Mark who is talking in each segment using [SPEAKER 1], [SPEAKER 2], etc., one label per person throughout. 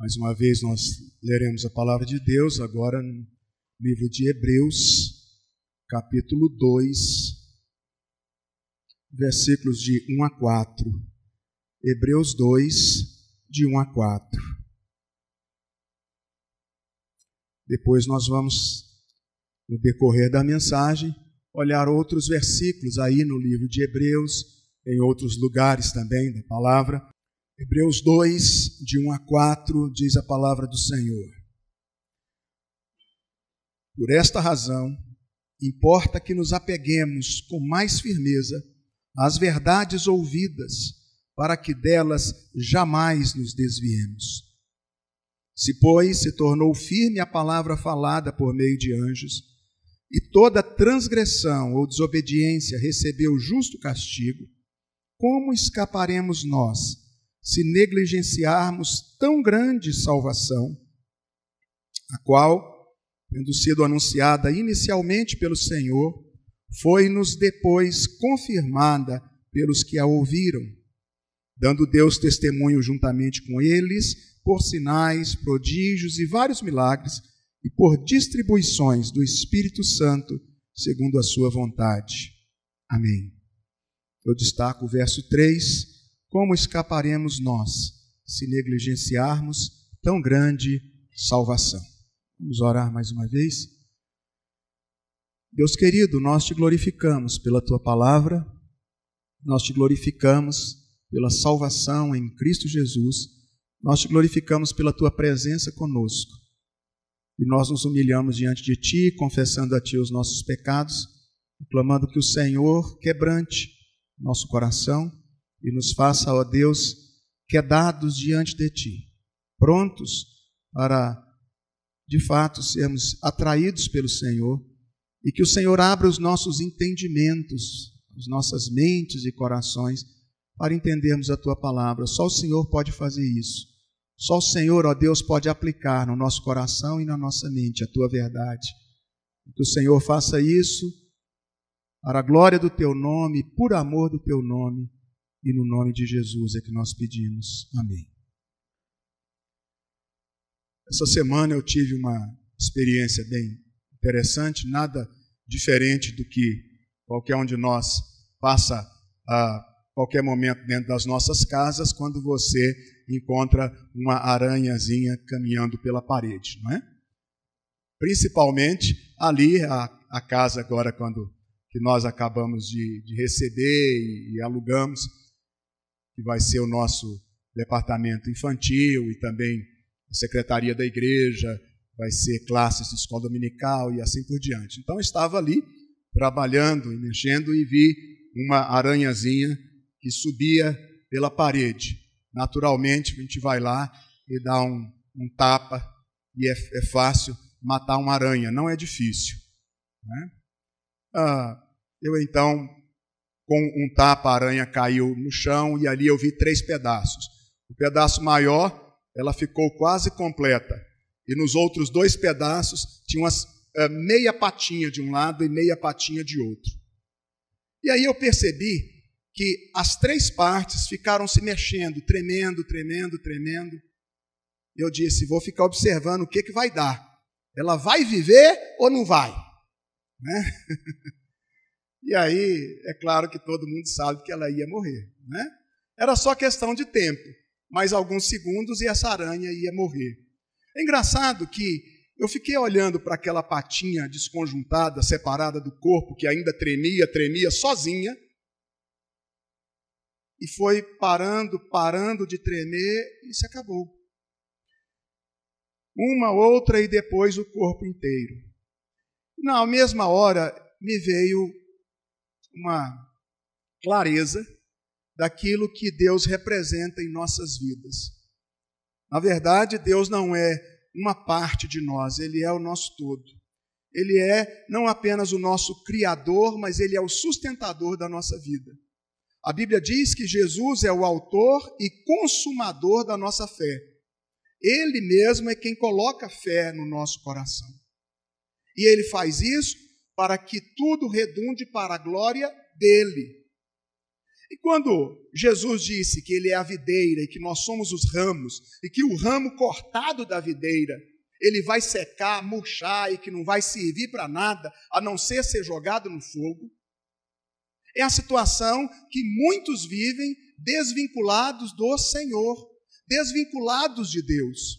[SPEAKER 1] Mais uma vez nós leremos a palavra de Deus agora no livro de Hebreus, capítulo 2, versículos de 1 a 4. Hebreus 2, de 1 a 4. Depois nós vamos, no decorrer da mensagem, olhar outros versículos aí no livro de Hebreus, em outros lugares também da palavra. Hebreus 2, de 1 a 4, diz a palavra do Senhor. Por esta razão, importa que nos apeguemos com mais firmeza às verdades ouvidas, para que delas jamais nos desviemos. Se, pois, se tornou firme a palavra falada por meio de anjos, e toda transgressão ou desobediência recebeu justo castigo, como escaparemos nós, se negligenciarmos tão grande salvação, a qual, tendo sido anunciada inicialmente pelo Senhor, foi-nos depois confirmada pelos que a ouviram, dando Deus testemunho juntamente com eles, por sinais, prodígios e vários milagres, e por distribuições do Espírito Santo, segundo a sua vontade. Amém. Eu destaco o verso 3, como escaparemos nós, se negligenciarmos tão grande salvação? Vamos orar mais uma vez? Deus querido, nós te glorificamos pela tua palavra, nós te glorificamos pela salvação em Cristo Jesus, nós te glorificamos pela tua presença conosco. E nós nos humilhamos diante de ti, confessando a ti os nossos pecados, clamando que o Senhor quebrante nosso coração e nos faça, ó Deus, quedados diante de ti, prontos para, de fato, sermos atraídos pelo Senhor, e que o Senhor abra os nossos entendimentos, as nossas mentes e corações, para entendermos a tua palavra. Só o Senhor pode fazer isso. Só o Senhor, ó Deus, pode aplicar no nosso coração e na nossa mente a tua verdade. Que o Senhor faça isso para a glória do teu nome, por amor do teu nome, e no nome de Jesus é que nós pedimos. Amém. Essa semana eu tive uma experiência bem interessante, nada diferente do que qualquer um de nós passa a qualquer momento dentro das nossas casas, quando você encontra uma aranhazinha caminhando pela parede, não é? Principalmente ali, a casa agora, que nós acabamos de receber e alugamos, que vai ser o nosso departamento infantil e também a secretaria da igreja, vai ser classes de escola dominical e assim por diante. Então eu estava ali trabalhando e mexendo e vi uma aranhazinha que subia pela parede. Naturalmente, a gente vai lá e dá um tapa, e é fácil matar uma aranha, não é difícil, né? Eu então, com um tapa, a aranha caiu no chão e ali eu vi 3 pedaços. O pedaço maior, ela ficou quase completa, e nos outros 2 pedaços tinha meia patinha de um lado e meia patinha de outro. E aí eu percebi que as 3 partes ficaram se mexendo, tremendo, tremendo, tremendo. Eu disse, vou ficar observando o que vai dar. Ela vai viver ou não vai? Né? E aí, é claro que todo mundo sabe que ela ia morrer, né? Era só questão de tempo, mais alguns segundos e essa aranha ia morrer. É engraçado que eu fiquei olhando para aquela patinha desconjuntada, separada do corpo, que ainda tremia sozinha, e foi parando de tremer e se acabou. Uma, outra e depois o corpo inteiro. Na mesma hora me veio uma clareza daquilo que Deus representa em nossas vidas. Na verdade, Deus não é uma parte de nós, Ele é o nosso todo. Ele é não apenas o nosso Criador, mas Ele é o sustentador da nossa vida. A Bíblia diz que Jesus é o autor e consumador da nossa fé. Ele mesmo é quem coloca fé no nosso coração. E Ele faz isso para que tudo redunde para a glória dEle. E quando Jesus disse que Ele é a videira e que nós somos os ramos, e que o ramo cortado da videira, ele vai secar, murchar e que não vai servir para nada, a não ser jogado no fogo, é a situação que muitos vivem desvinculados do Senhor, desvinculados de Deus.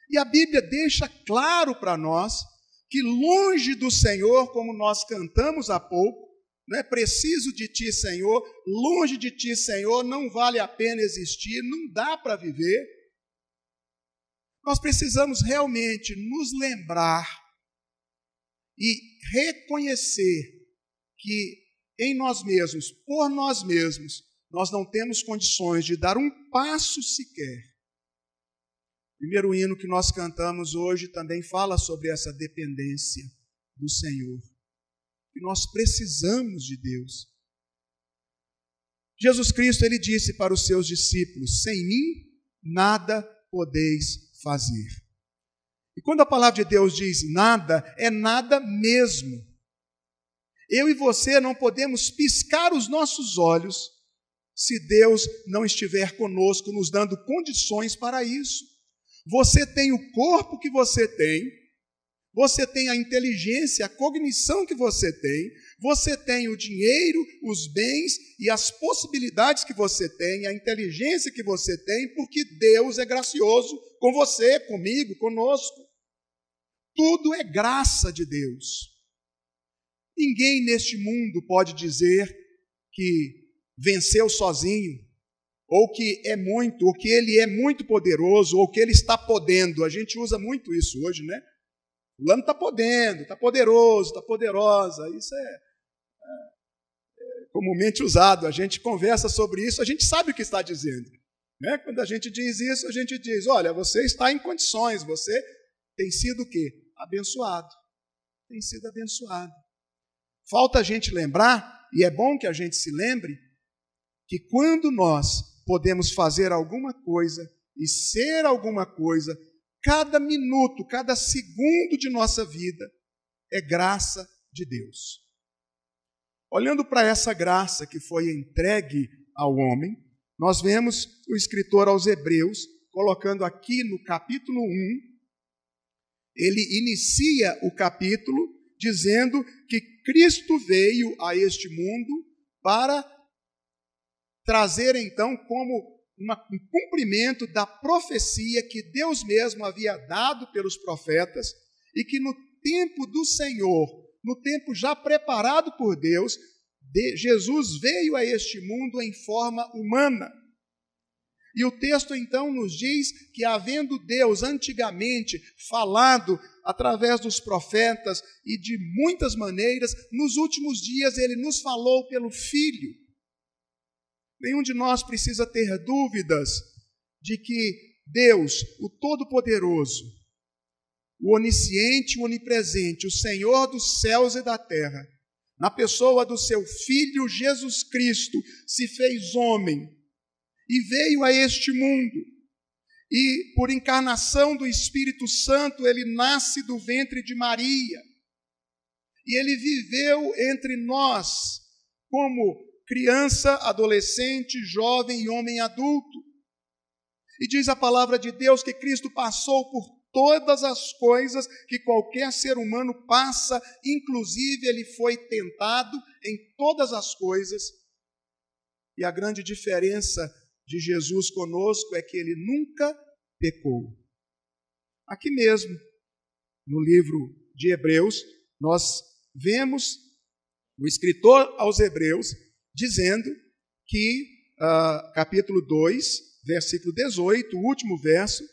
[SPEAKER 1] E a Bíblia deixa claro para nós que longe do Senhor, como nós cantamos há pouco, não é preciso de ti, Senhor, longe de ti, Senhor, não vale a pena existir, não dá para viver. Nós precisamos realmente nos lembrar e reconhecer que em nós mesmos, por nós mesmos, nós não temos condições de dar um passo sequer. O primeiro hino que nós cantamos hoje também fala sobre essa dependência do Senhor. E nós precisamos de Deus. Jesus Cristo, ele disse para os seus discípulos: sem mim nada podeis fazer. E quando a palavra de Deus diz nada, é nada mesmo. Eu e você não podemos piscar os nossos olhos se Deus não estiver conosco, nos dando condições para isso. Você tem o corpo que você tem a inteligência, a cognição que você tem o dinheiro, os bens e as possibilidades que você tem, a inteligência que você tem, porque Deus é gracioso com você, comigo, conosco. Tudo é graça de Deus. Ninguém neste mundo pode dizer que venceu sozinho, ou que é muito, ou que ele é muito poderoso, ou que ele está podendo. A gente usa muito isso hoje, né? O fulano está podendo, está poderoso, está poderosa. Isso é comumente usado. A gente conversa sobre isso, a gente sabe o que está dizendo. Né? Quando a gente diz isso, a gente diz: olha, você está em condições, você tem sido o quê? Abençoado. Tem sido abençoado. Falta a gente lembrar, e é bom que a gente se lembre, que quando nós podemos fazer alguma coisa e ser alguma coisa, cada minuto, cada segundo de nossa vida é graça de Deus. Olhando para essa graça que foi entregue ao homem, nós vemos o escritor aos Hebreus, colocando aqui no capítulo 1, ele inicia o capítulo dizendo que Cristo veio a este mundo para trazer então como um cumprimento da profecia que Deus mesmo havia dado pelos profetas e que no tempo do Senhor, no tempo já preparado por Deus, Jesus veio a este mundo em forma humana. E o texto então nos diz que, havendo Deus antigamente falado através dos profetas e de muitas maneiras, nos últimos dias ele nos falou pelo Filho. Nenhum de nós precisa ter dúvidas de que Deus, o Todo-Poderoso, o Onisciente, o Onipresente, o Senhor dos céus e da terra, na pessoa do seu Filho Jesus Cristo, se fez homem e veio a este mundo. E por encarnação do Espírito Santo, ele nasce do ventre de Maria. E ele viveu entre nós como criança, adolescente, jovem e homem adulto. E diz a palavra de Deus que Cristo passou por todas as coisas que qualquer ser humano passa, inclusive ele foi tentado em todas as coisas. E a grande diferença de Jesus conosco é que ele nunca pecou. Aqui mesmo, no livro de Hebreus, nós vemos o escritor aos Hebreus dizendo que, capítulo 2, versículo 18, o último verso,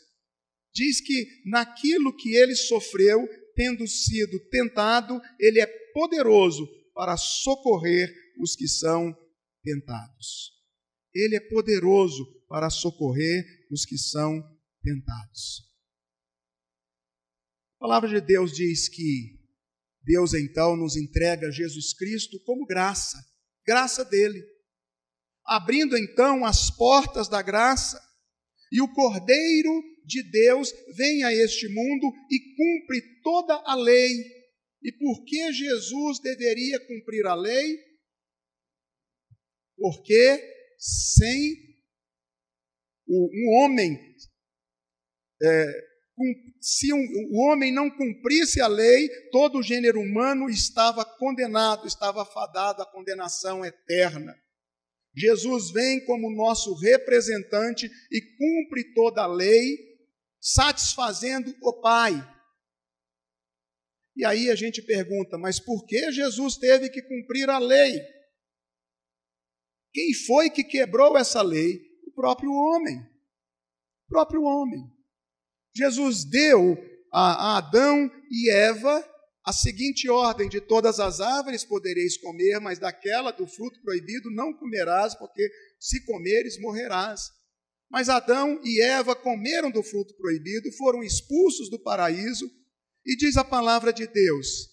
[SPEAKER 1] diz que naquilo que ele sofreu, tendo sido tentado, ele é poderoso para socorrer os que são tentados. Ele é poderoso para socorrer os que são tentados. A palavra de Deus diz que Deus então nos entrega Jesus Cristo como graça, graça dele, abrindo então as portas da graça, e o Cordeiro de Deus vem a este mundo e cumpre toda a lei. E por que Jesus deveria cumprir a lei? Porque sem um homem, se o homem não cumprisse a lei, todo o gênero humano estava condenado, estava fadado à condenação eterna. Jesus vem como nosso representante e cumpre toda a lei, satisfazendo o Pai. E aí a gente pergunta, mas por que Jesus teve que cumprir a lei? Quem foi que quebrou essa lei? O próprio homem. O próprio homem. Jesus deu a Adão e Eva a seguinte ordem: de todas as árvores podereis comer, mas daquela do fruto proibido não comerás, porque se comeres morrerás. Mas Adão e Eva comeram do fruto proibido, foram expulsos do paraíso, e diz a palavra de Deus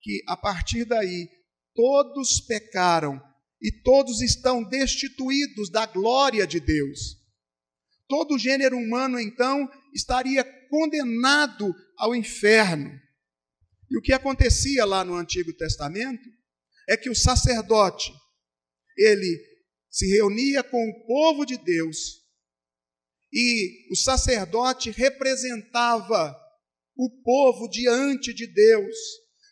[SPEAKER 1] que a partir daí todos pecaram e todos estão destituídos da glória de Deus. Todo o gênero humano, então, estaria condenado ao inferno. E o que acontecia lá no Antigo Testamento é que o sacerdote, ele se reunia com o povo de Deus e o sacerdote representava o povo diante de Deus.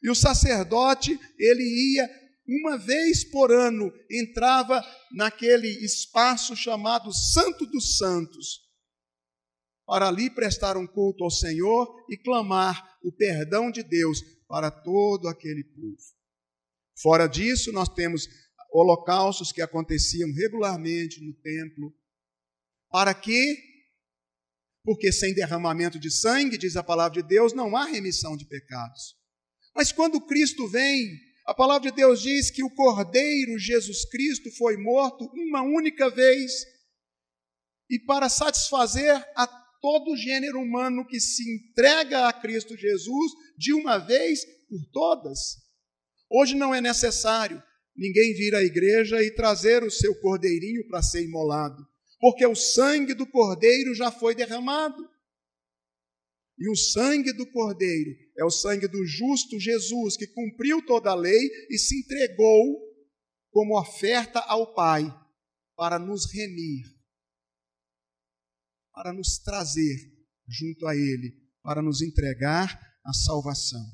[SPEAKER 1] E o sacerdote, ele ia uma vez por ano, entrava naquele espaço chamado Santo dos Santos, para ali prestar um culto ao Senhor e clamar o perdão de Deus para todo aquele povo. Fora disso, nós temos holocaustos que aconteciam regularmente no templo. Para quê? Porque sem derramamento de sangue, diz a palavra de Deus, não há remissão de pecados. Mas quando Cristo vem, a palavra de Deus diz que o Cordeiro Jesus Cristo foi morto uma única vez, e para satisfazer a todo o gênero humano que se entrega a Cristo Jesus de uma vez por todas. Hoje não é necessário ninguém vir à igreja e trazer o seu cordeirinho para ser imolado, porque o sangue do Cordeiro já foi derramado. E o sangue do Cordeiro é o sangue do justo Jesus, que cumpriu toda a lei e se entregou como oferta ao Pai para nos remir, para nos trazer junto a Ele, para nos entregar a salvação.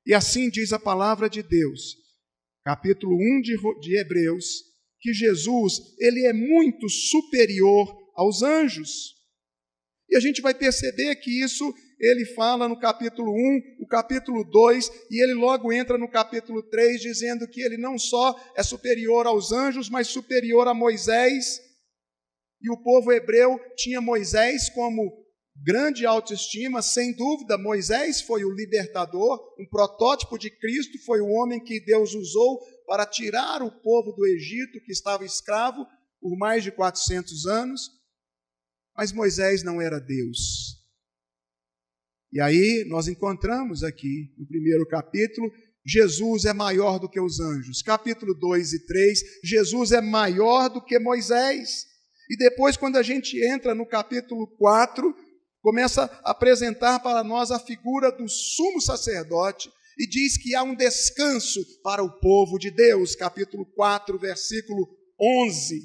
[SPEAKER 1] E assim diz a palavra de Deus, capítulo 1 de Hebreus, que Jesus, ele é muito superior aos anjos. E a gente vai perceber que isso ele fala no capítulo 1, o capítulo 2, e ele logo entra no capítulo 3, dizendo que ele não só é superior aos anjos, mas superior a Moisés. E o povo hebreu tinha Moisés como grande autoestima, sem dúvida. Moisés foi o libertador, um protótipo de Cristo, foi o homem que Deus usou para tirar o povo do Egito, que estava escravo por mais de 400 anos. Mas Moisés não era Deus. E aí nós encontramos aqui, no primeiro capítulo, Jesus é maior do que os anjos. Capítulo 2 e 3, Jesus é maior do que Moisés. E depois, quando a gente entra no capítulo 4, começa a apresentar para nós a figura do sumo sacerdote e diz que há um descanso para o povo de Deus. Capítulo 4, versículo 11,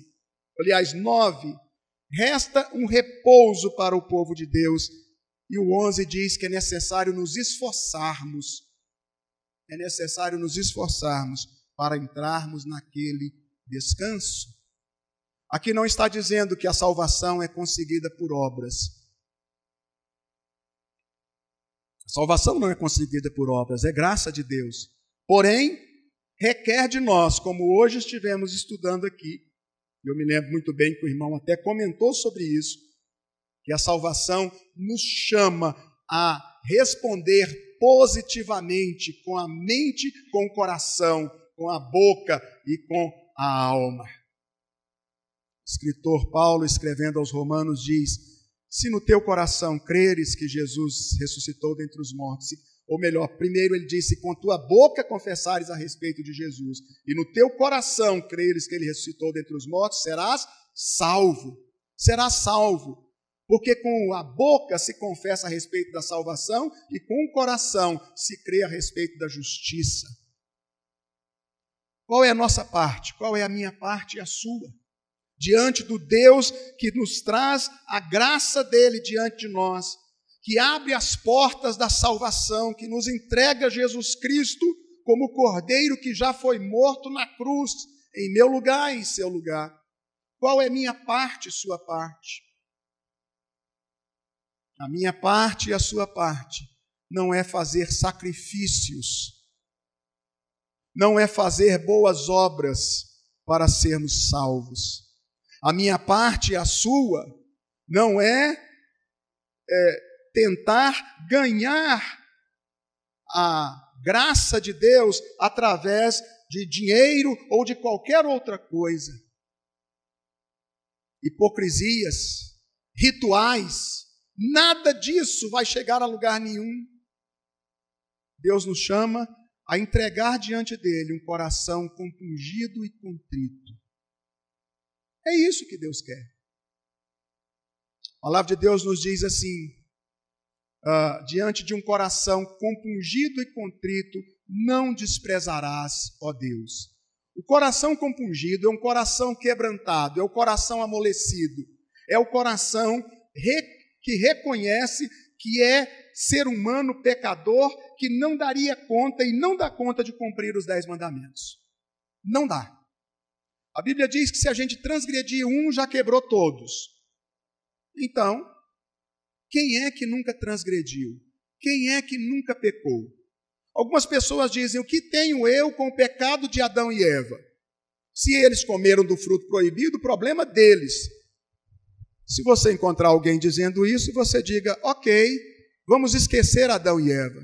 [SPEAKER 1] aliás, 9. Resta um repouso para o povo de Deus. E o 11 diz que é necessário nos esforçarmos. É necessário nos esforçarmos para entrarmos naquele descanso. Aqui não está dizendo que a salvação é conseguida por obras. A salvação não é conseguida por obras, é graça de Deus. Porém, requer de nós, como hoje estivemos estudando aqui, eu me lembro muito bem que o irmão até comentou sobre isso, que a salvação nos chama a responder positivamente com a mente, com o coração, com a boca e com a alma. O escritor Paulo, escrevendo aos Romanos, diz: se no teu coração creres que Jesus ressuscitou dentre os mortos, ou melhor, primeiro ele disse, com tua boca confessares a respeito de Jesus, e no teu coração creres que ele ressuscitou dentre os mortos, serás salvo. Serás salvo. Porque com a boca se confessa a respeito da salvação e com o coração se crê a respeito da justiça. Qual é a nossa parte? Qual é a minha parte e a sua? Diante do Deus que nos traz a graça dele diante de nós, que abre as portas da salvação, que nos entrega Jesus Cristo como o Cordeiro que já foi morto na cruz, em meu lugar e em seu lugar. Qual é minha parte e sua parte? A minha parte e a sua parte não é fazer sacrifícios, não é fazer boas obras para sermos salvos. A minha parte e a sua não é tentar ganhar a graça de Deus através de dinheiro ou de qualquer outra coisa. Hipocrisias, rituais, nada disso vai chegar a lugar nenhum. Deus nos chama a entregar diante dele um coração compungido e contrito. É isso que Deus quer. A palavra de Deus nos diz assim, diante de um coração compungido e contrito, não desprezarás, ó Deus. O coração compungido é um coração quebrantado, é o coração amolecido, é o coração que reconhece que é ser humano pecador, que não daria conta e não dá conta de cumprir os 10 mandamentos. Não dá. A Bíblia diz que se a gente transgredir um, já quebrou todos. Então, quem é que nunca transgrediu? Quem é que nunca pecou? Algumas pessoas dizem, o que tenho eu com o pecado de Adão e Eva? Se eles comeram do fruto proibido, o problema deles. Se você encontrar alguém dizendo isso, você diga, ok, vamos esquecer Adão e Eva.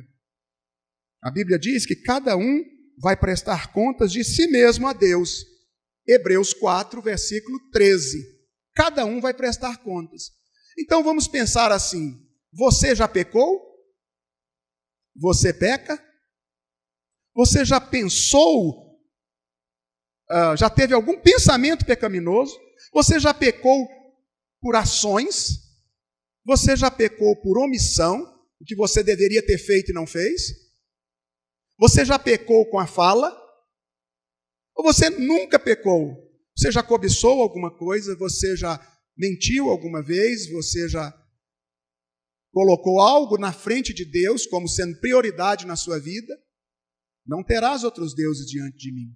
[SPEAKER 1] A Bíblia diz que cada um vai prestar contas de si mesmo a Deus. Hebreus 4, versículo 13. Cada um vai prestar contas. Então vamos pensar assim, você já pecou? Você peca? Você já pensou, já teve algum pensamento pecaminoso? Você já pecou por ações? Você já pecou por omissão, o que você deveria ter feito e não fez? Você já pecou com a fala? Ou você nunca pecou? Você já cobiçou alguma coisa? Você já mentiu alguma vez? Você já colocou algo na frente de Deus como sendo prioridade na sua vida? Não terás outros deuses diante de mim.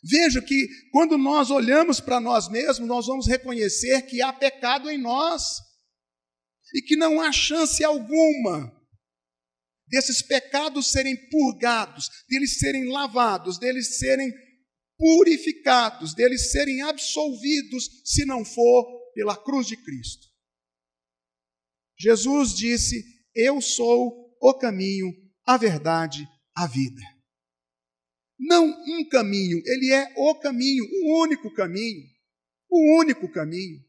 [SPEAKER 1] Veja que quando nós olhamos para nós mesmos, nós vamos reconhecer que há pecado em nós e que não há chance alguma desses pecados serem purgados, deles serem lavados, deles serem purificados, deles serem absolvidos, se não for pela cruz de Cristo. Jesus disse, eu sou o caminho, a verdade, a vida. Não um caminho, ele é o caminho, o único caminho. O único caminho.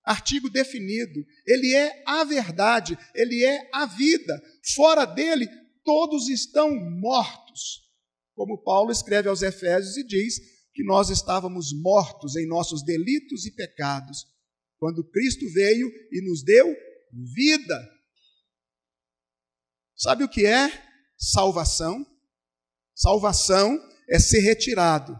[SPEAKER 1] Artigo definido. Ele é a verdade, ele é a vida. Fora dele, todos estão mortos. Como Paulo escreve aos Efésios e diz que nós estávamos mortos em nossos delitos e pecados, quando Cristo veio e nos deu vida. Sabe o que é salvação? Salvação é ser retirado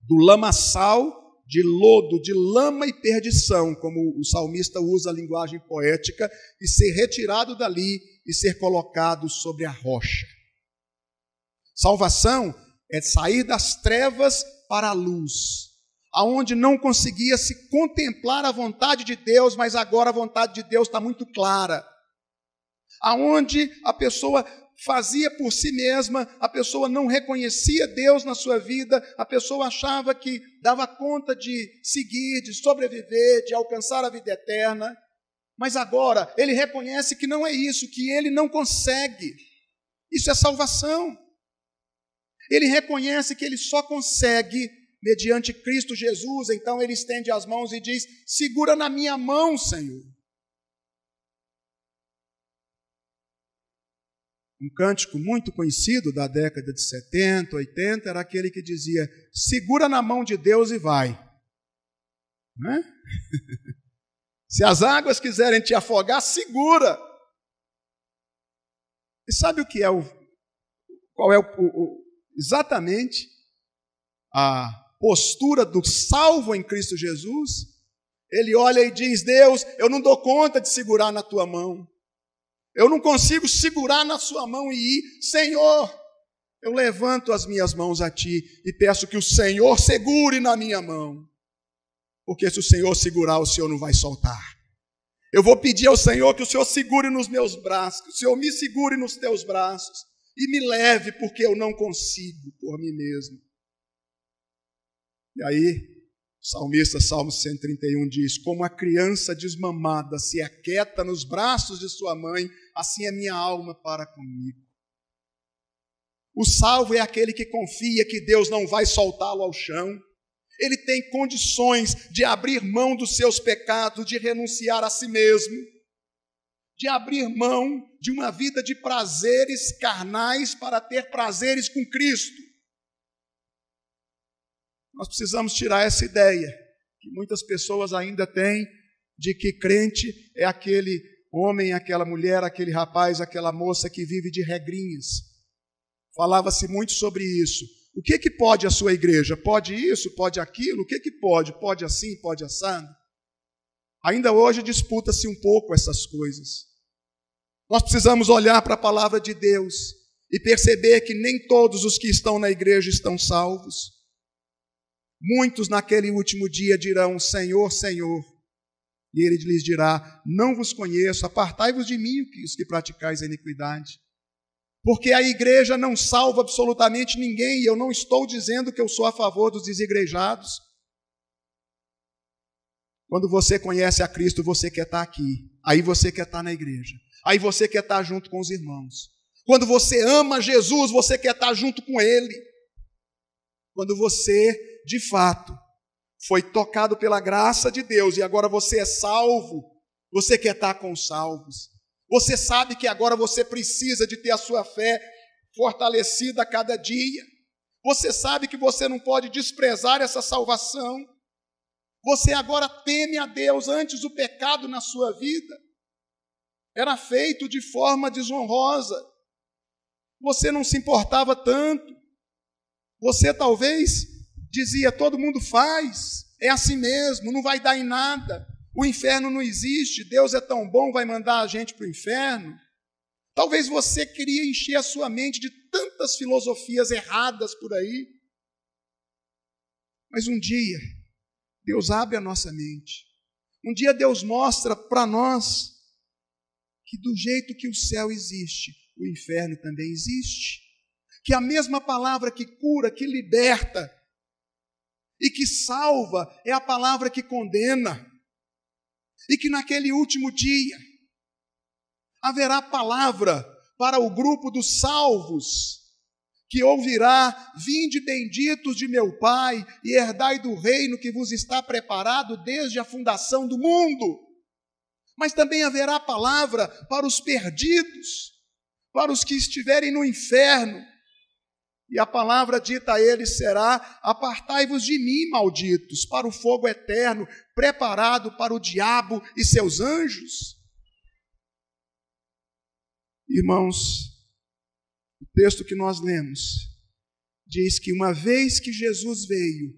[SPEAKER 1] do lamaçal de lodo, de lama e perdição, como o salmista usa a linguagem poética, e ser retirado dali e ser colocado sobre a rocha. Salvação é sair das trevas para a luz, aonde não conseguia se contemplar a vontade de Deus, mas agora a vontade de Deus está muito clara. Aonde a pessoa fazia por si mesma, a pessoa não reconhecia Deus na sua vida, a pessoa achava que dava conta de seguir, de sobreviver, de alcançar a vida eterna, mas agora ele reconhece que não é isso, que ele não consegue. Isso é salvação. Ele reconhece que ele só consegue mediante Cristo Jesus, então ele estende as mãos e diz, segura na minha mão, Senhor. Um cântico muito conhecido da década de 70, 80, era aquele que dizia, segura na mão de Deus e vai. Não é? Se as águas quiserem te afogar, segura. E sabe o que é qual é exatamente a postura do salvo em Cristo Jesus. Ele olha e diz: Deus, eu não dou conta de segurar na tua mão. Eu não consigo segurar na sua mão e ir. Senhor, eu levanto as minhas mãos a ti e peço que o Senhor segure na minha mão. Porque se o Senhor segurar, o Senhor não vai soltar. Eu vou pedir ao Senhor que o Senhor segure nos meus braços, que o Senhor me segure nos teus braços e me leve, porque eu não consigo por mim mesmo. E aí, o salmista, Salmo 131, diz: como a criança desmamada se aquieta nos braços de sua mãe, assim é minha alma para comigo. O salvo é aquele que confia que Deus não vai soltá-lo ao chão. Ele tem condições de abrir mão dos seus pecados, de renunciar a si mesmo, de abrir mão de uma vida de prazeres carnais para ter prazeres com Cristo. Nós precisamos tirar essa ideia que muitas pessoas ainda têm de que crente é aquele homem, aquela mulher, aquele rapaz, aquela moça que vive de regrinhas. Falava-se muito sobre isso. O que pode a sua igreja? Pode isso? Pode aquilo? O que pode? Pode assim? Pode assado? Ainda hoje disputa-se um pouco essas coisas. Nós precisamos olhar para a palavra de Deus e perceber que nem todos os que estão na igreja estão salvos. Muitos naquele último dia dirão: Senhor, Senhor. E ele lhes dirá: não vos conheço, apartai-vos de mim, os que praticais a iniquidade. Porque a igreja não salva absolutamente ninguém, e eu não estou dizendo que eu sou a favor dos desigrejados. Quando você conhece a Cristo, você quer estar aqui. Aí você quer estar na igreja. Aí você quer estar junto com os irmãos. Quando você ama Jesus, você quer estar junto com Ele. Quando você, de fato, foi tocado pela graça de Deus e agora você é salvo, você quer estar com os salvos. Você sabe que agora você precisa de ter a sua fé fortalecida a cada dia. Você sabe que você não pode desprezar essa salvação. Você agora teme a Deus. Antes, o pecado na sua vida era feito de forma desonrosa. Você não se importava tanto. Você talvez dizia: todo mundo faz, é assim mesmo, não vai dar em nada. O inferno não existe, Deus é tão bom, vai mandar a gente para o inferno. Talvez você queria encher a sua mente de tantas filosofias erradas por aí. Mas um dia, Deus abre a nossa mente. Um dia Deus mostra para nós que do jeito que o céu existe, o inferno também existe. Que a mesma palavra que cura, que liberta e que salva é a palavra que condena. E que naquele último dia haverá palavra para o grupo dos salvos, que ouvirá: vinde benditos de meu Pai e herdai do reino que vos está preparado desde a fundação do mundo. Mas também haverá palavra para os perdidos, para os que estiverem no inferno. E a palavra dita a eles será: apartai-vos de mim, malditos, para o fogo eterno, preparado para o diabo e seus anjos. Irmãos, o texto que nós lemos diz que uma vez que Jesus veio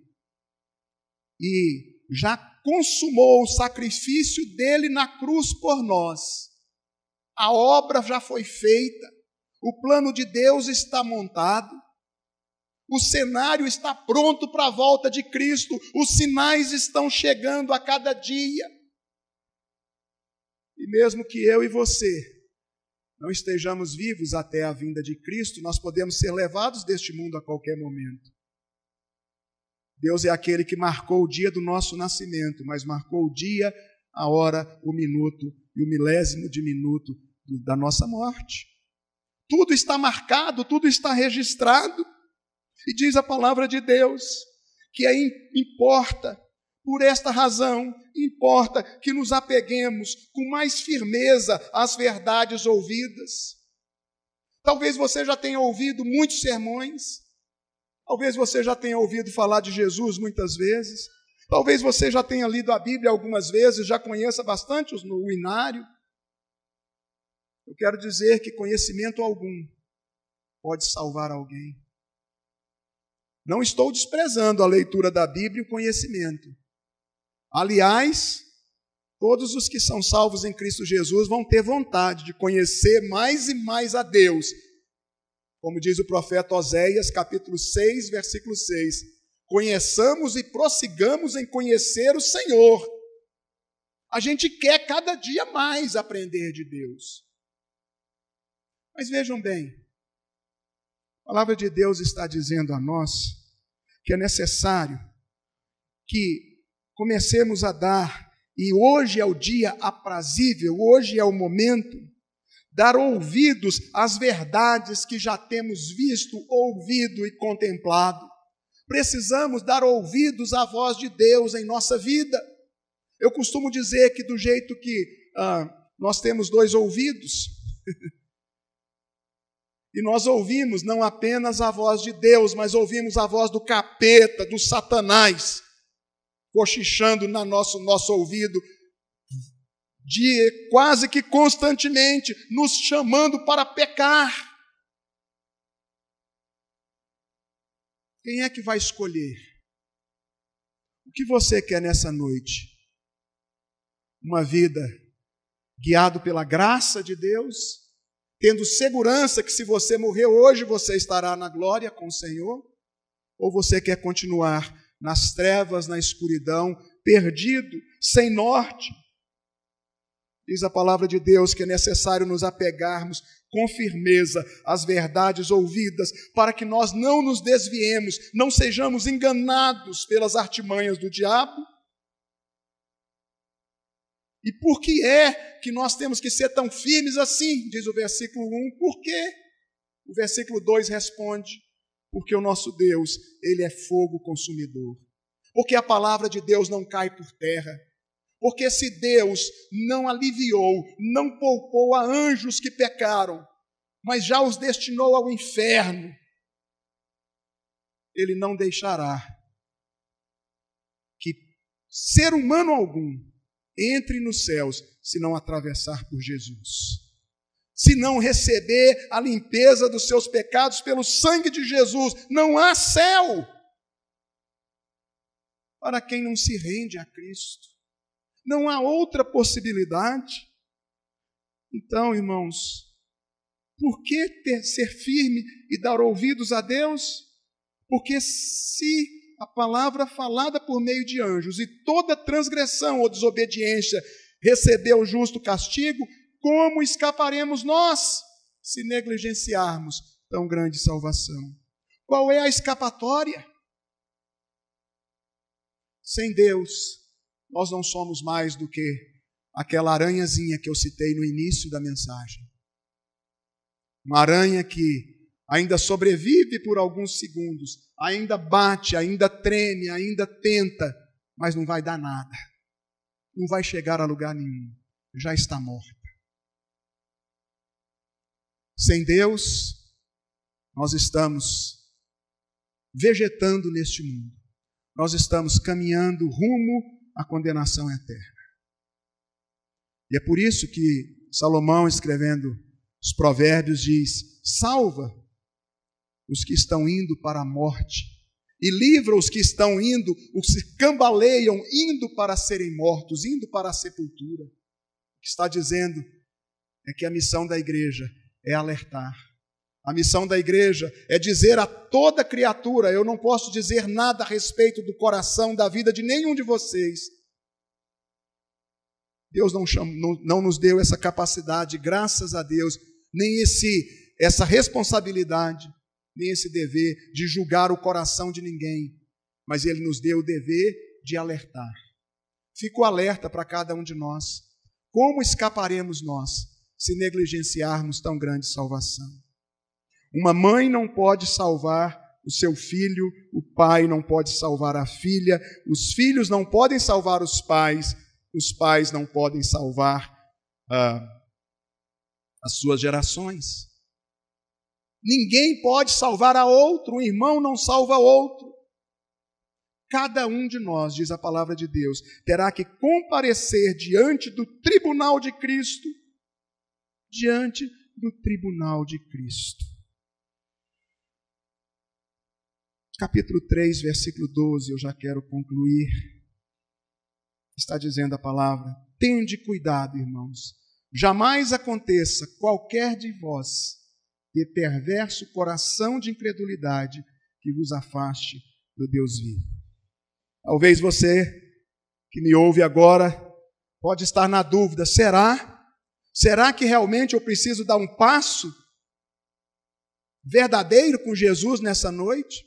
[SPEAKER 1] e já consumou o sacrifício dele na cruz por nós, a obra já foi feita, o plano de Deus está montado, o cenário está pronto para a volta de Cristo. Os sinais estão chegando a cada dia. E mesmo que eu e você não estejamos vivos até a vinda de Cristo, nós podemos ser levados deste mundo a qualquer momento. Deus é aquele que marcou o dia do nosso nascimento, mas marcou o dia, a hora, o minuto e o milésimo de minuto da nossa morte. Tudo está marcado, tudo está registrado. E diz a palavra de Deus que importa, por esta razão, importa que nos apeguemos com mais firmeza às verdades ouvidas. Talvez você já tenha ouvido muitos sermões, talvez você já tenha ouvido falar de Jesus muitas vezes, talvez você já tenha lido a Bíblia algumas vezes, já conheça bastante o inário. Eu quero dizer que conhecimento algum pode salvar alguém. Não estou desprezando a leitura da Bíblia e o conhecimento. Aliás, todos os que são salvos em Cristo Jesus vão ter vontade de conhecer mais e mais a Deus. Como diz o profeta Oséias, capítulo 6, versículo 6. Conheçamos e prossigamos em conhecer o Senhor. A gente quer cada dia mais aprender de Deus. Mas vejam bem, a palavra de Deus está dizendo a nós que é necessário que comecemos a dar, e hoje é o dia aprazível, hoje é o momento, dar ouvidos às verdades que já temos visto, ouvido e contemplado. Precisamos dar ouvidos à voz de Deus em nossa vida. Eu costumo dizer que do jeito que nós temos 2 ouvidos, e nós ouvimos não apenas a voz de Deus, mas ouvimos a voz do capeta, do Satanás, cochichando no nosso ouvido, quase que constantemente, nos chamando para pecar. Quem é que vai escolher? O que você quer nessa noite? Uma vida guiado pela graça de Deus, tendo segurança que se você morrer hoje, você estará na glória com o Senhor? Ou você quer continuar nas trevas, na escuridão, perdido, sem norte? Diz a palavra de Deus que é necessário nos apegarmos com firmeza às verdades ouvidas, para que nós não nos desviemos, não sejamos enganados pelas artimanhas do diabo. E por que é que nós temos que ser tão firmes assim? Diz o versículo 1, por quê? O versículo 2 responde, porque o nosso Deus, Ele é fogo consumidor. Porque a palavra de Deus não cai por terra. Porque se Deus não aliviou, não poupou a anjos que pecaram, mas já os destinou ao inferno, Ele não deixará que ser humano algum entre nos céus se não atravessar por Jesus. Se não receber a limpeza dos seus pecados pelo sangue de Jesus, não há céu para quem não se rende a Cristo. Não há outra possibilidade. Então, irmãos, por que ser firme e dar ouvidos a Deus? Porque se a palavra falada por meio de anjos e toda transgressão ou desobediência receber o justo castigo, como escaparemos nós se negligenciarmos tão grande salvação? Qual é a escapatória? Sem Deus, nós não somos mais do que aquela aranhazinha que eu citei no início da mensagem. Uma aranha que ainda sobrevive por alguns segundos, ainda bate, ainda treme, ainda tenta, mas não vai dar nada. Não vai chegar a lugar nenhum. Já está morta. Sem Deus, nós estamos vegetando neste mundo. Nós estamos caminhando rumo à condenação eterna. E é por isso que Salomão, escrevendo os Provérbios, diz: salva os que estão indo para a morte e livra os que estão indo, os que cambaleiam, indo para serem mortos, indo para a sepultura. O que está dizendo é que a missão da igreja é alertar. A missão da igreja é dizer a toda criatura: eu não posso dizer nada a respeito do coração, da vida de nenhum de vocês. Deus não nos deu essa capacidade, graças a Deus, nem essa responsabilidade, nem esse dever de julgar o coração de ninguém, mas Ele nos deu o dever de alertar. Fico alerta para cada um de nós. Como escaparemos nós se negligenciarmos tão grande salvação? Uma mãe não pode salvar o seu filho, o pai não pode salvar a filha, os filhos não podem salvar os pais não podem salvar as suas gerações. Ninguém pode salvar a outro, um irmão não salva outro. Cada um de nós, diz a palavra de Deus, terá que comparecer diante do tribunal de Cristo, diante do tribunal de Cristo. capítulo 3, versículo 12, eu já quero concluir. Está dizendo a palavra: tende cuidado, irmãos, jamais aconteça qualquer de vós de perverso coração de incredulidade que vos afaste do Deus vivo. Talvez você que me ouve agora pode estar na dúvida: será que realmente eu preciso dar um passo verdadeiro com Jesus nessa noite?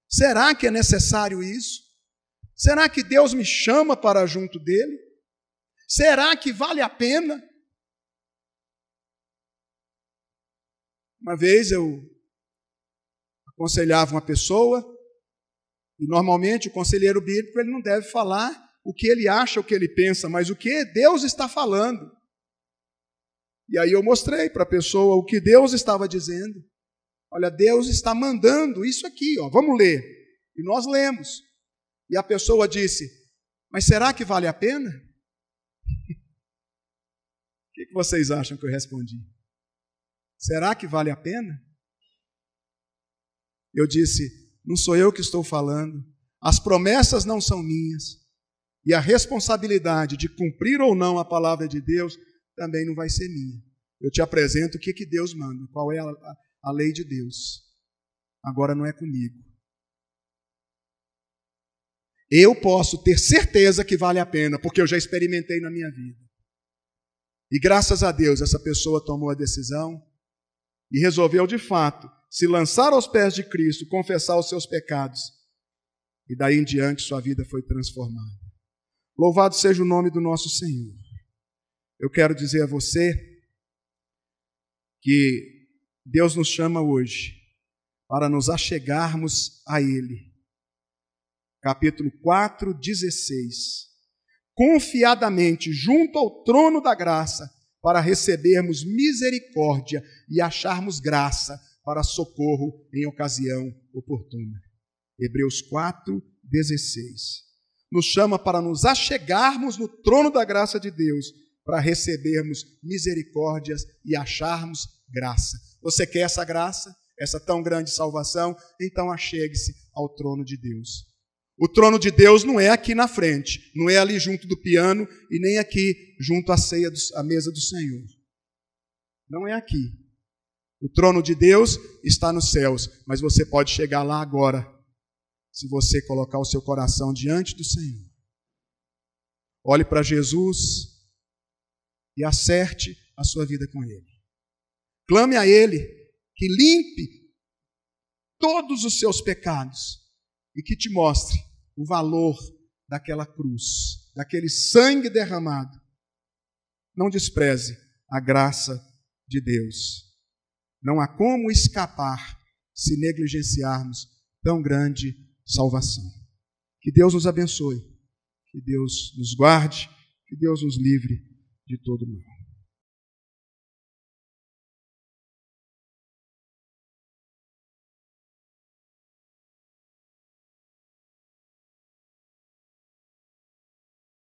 [SPEAKER 1] Será que é necessário isso? Será que Deus me chama para junto dele? Será que vale a pena? Uma vez eu aconselhava uma pessoa, e normalmente o conselheiro bíblico ele não deve falar o que ele acha, o que ele pensa, mas o que Deus está falando. E aí eu mostrei para a pessoa o que Deus estava dizendo. Olha, Deus está mandando isso aqui, ó, vamos ler. E nós lemos. E a pessoa disse: mas será que vale a pena? O que vocês acham que eu respondi? Será que vale a pena? Eu disse: não sou eu que estou falando, as promessas não são minhas, e a responsabilidade de cumprir ou não a palavra de Deus também não vai ser minha. Eu te apresento o que Deus manda, qual é a lei de Deus. Agora não é comigo. Eu posso ter certeza que vale a pena, porque eu já experimentei na minha vida. E graças a Deus, essa pessoa tomou a decisão e resolveu de fato se lançar aos pés de Cristo, confessar os seus pecados. E daí em diante sua vida foi transformada. Louvado seja o nome do nosso Senhor. Eu quero dizer a você que Deus nos chama hoje para nos achegarmos a Ele. Capítulo 4, 16. Confiadamente junto ao trono da graça, para recebermos misericórdia e acharmos graça para socorro em ocasião oportuna. Hebreus 4, 16. Nos chama para nos achegarmos no trono da graça de Deus, para recebermos misericórdias e acharmos graça. Você quer essa graça? Essa tão grande salvação? Então achegue-se ao trono de Deus. O trono de Deus não é aqui na frente, não é ali junto do piano e nem aqui junto à mesa do Senhor. Não é aqui. O trono de Deus está nos céus, mas você pode chegar lá agora, se você colocar o seu coração diante do Senhor. Olhe para Jesus e acerte a sua vida com Ele. Clame a Ele que limpe todos os seus pecados e que te mostre o valor daquela cruz, daquele sangue derramado. Não despreze a graça de Deus. Não há como escapar se negligenciarmos tão grande salvação. Que Deus nos abençoe, que Deus nos guarde, que Deus nos livre de todo mal.